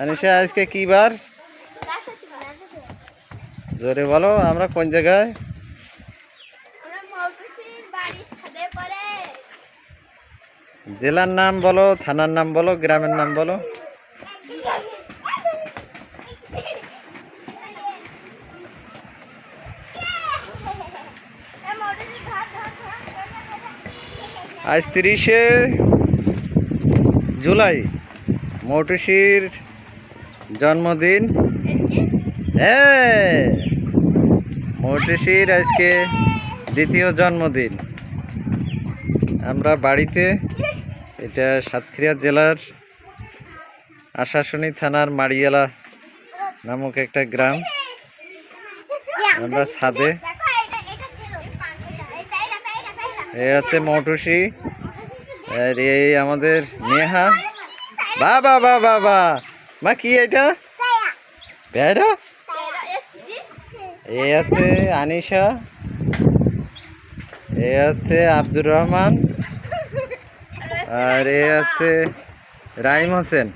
আনিশা আজকে কি বার? জোরে বলো। আমরা কোন জায়গায়? জেলার নাম বলো, থানার নাম বলো, গ্রামের নাম বলো। আজ 30শে জুলাই, মৌটুসির জন্মদিন। হ্যাঁ, মৌটুসির আজকে দ্বিতীয় জন্মদিন। আমরা বাড়িতে, এটা সাতক্ষীরা জেলার আশাশুনি থানার মারিয়ালা নামক একটা গ্রাম। আমরা ছাদে, এ আছে মৌটুসি, আর এই আমাদের নেহা। বাবা বাবা বা মা, কি এটা? বেড়া। এ আছে আনিশা, এ আছে আব্দুর রহমান, আর এ আছে রাইম হোসেন।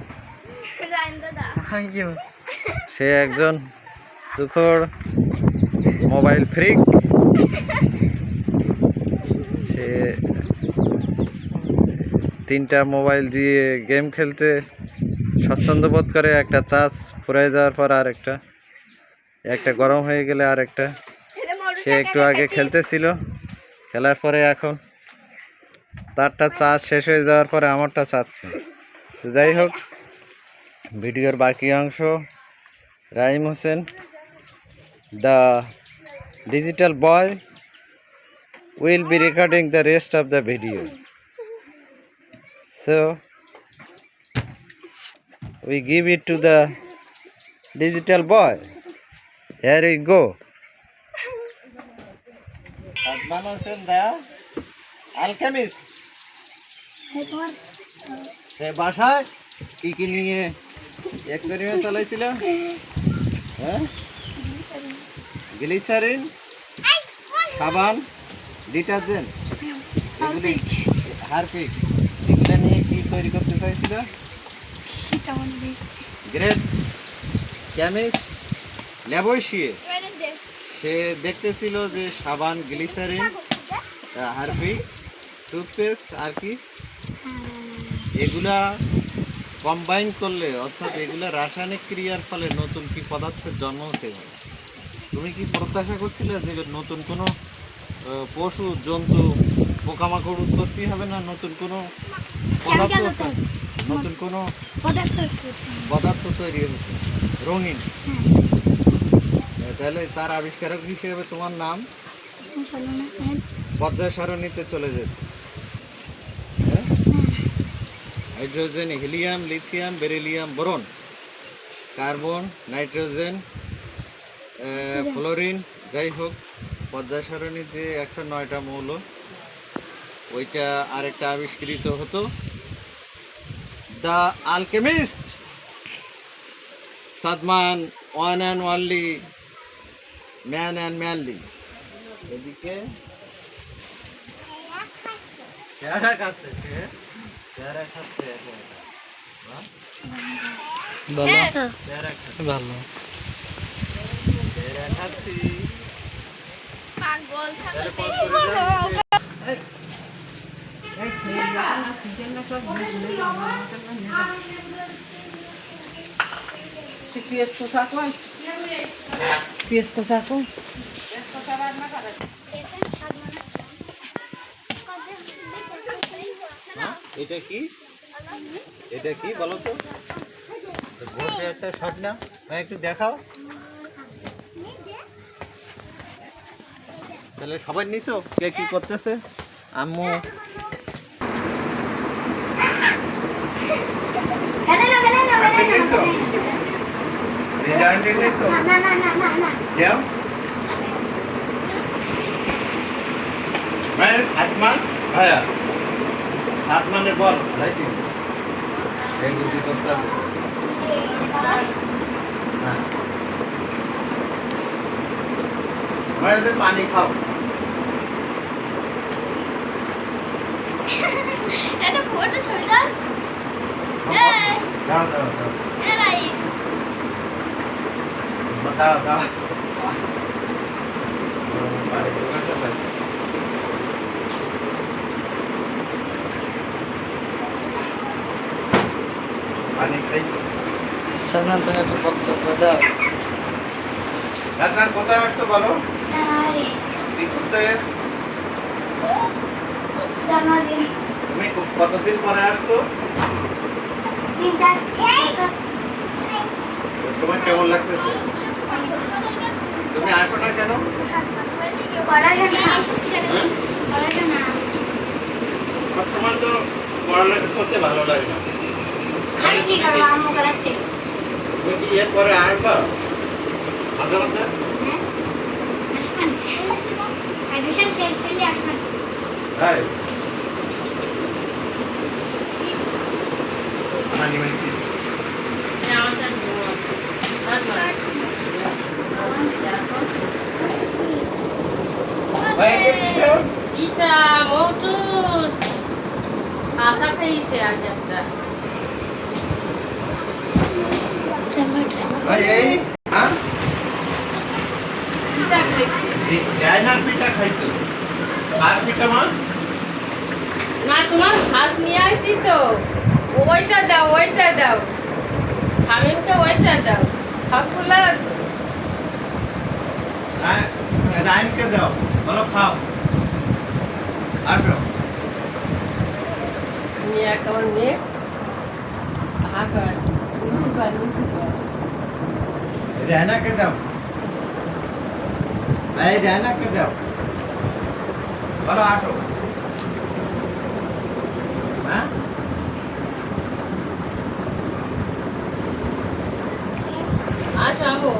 সে একজন তুখোড় মোবাইল ফ্রিক। সে 3টা মোবাইল দিয়ে গেম খেলতে স্বচ্ছন্দ বোধ করে। একটা চার্জ ফুরাই যাওয়ার পর আর একটা গরম হয়ে গেলে আর একটা। সে একটু আগে খেলতেছিল, খেলার পরে এখন তারটা চার্জ শেষ হয়ে যাওয়ার পরে আমারটা চাচ্ছে। তো যাই হোক, ভিডিওর বাকি অংশ Raim Hossain the digital boy will be recording the rest of the video. So we give it to the digital boy. Here we go. Adnan Hussain, the alchemist. সে বাসায় কি কি নিয়ে এক্সপেরিমেন্ট চালাইছিল? হ্যাঁ, গ্লিসারিন, সাবান, ডিটারজেন্ট, এগুলি হারপিক, এগুলো নিয়ে কি তৈরি করতে চাইছিল? Great chemist laboratory. সে দেখতেছিল যে সাবান, গ্লিসারিন, হারপিক, টুথপেস্ট আর কি, এগুলা কম্বাইন করলে, অর্থাৎ এগুলা রাসায়নিক ক্রিয়ার ফলে নতুন কি পদার্থের জন্ম হতে পারে। তুমি কি প্রত্যাশা করছিলে যে নতুন কোনো পশু, জন্তু, পোকামাকড় উৎপত্তি হবে না, নতুন কোনো পদার্থ তৈরি হচ্ছে রঙিন? তাহলে তার আবিষ্কারক হিসেবে তোমার নাম পর্যায় সারণীতে চলে যেত। Hydrogen, helium, lithium, beryllium, boron, carbon, nitrogen, fluorine. যাই হোক, পর্যায় সারণীর যে 109টা মৌল, ওইটা আরেকটা আবিষ্কৃত হতো। The Alchemist Sadman, one and only man and manly. এদিকে চেহারা খাচ্ছে, চেহারা খাচ্ছে, ভালো চেহারা খাচ্ছি। এটা কি? এটা কি বলো তো? বসে একটা শট না, একটু দেখাও। তাহলে সবাই নিছো, কে কি করতেছে? আম্মু ভাইয়া, 7 মানে বল ভাই, করতে হবে। পানি খাও। এটা ফটো ছবি দাও। দাঁড়াও দাঁড়াও দাঁড়াও দাঁড়াও পানি খাইছি সামনে তুমি একটা বক্তব্য দাও। আপনার কোথায় আসছো বলো কি করতে জন্মদিন তুমি কতদিন পরে আসছো 3-4 বছর তোমার কেমন লাগতেছে তুমি আসো না কেন পড়াশোনা সবসময় তো পড়ালেখা করতে ভালো লাগে না আমি কি করবো আম্মু করাচ্ছে তুমি কি এর পরে আসবা মাঝে মাঝে আসবেন অ্যাডমিশন শেষ হলে আসবেন তাই পানি মাইছি Kita modus asa খাইছে আজ একটা ভাই এই হ্যাঁ পিঠা খাইছে ডাইনার পিঠা খাইছো আর পিঠা মা না তোমার হাঁস নিয়ে আইছি তো ওইটা দাও স্বামীকে ওইটা দাও সবগুলা রাইমকে দাও বলো খাও আসো নিয়ে কেমন নিয়ে ভাগ নিচু কর রায়নাকে দাও এই রায়নাকে দাও বলো আসো হ্যাঁ আসো আমো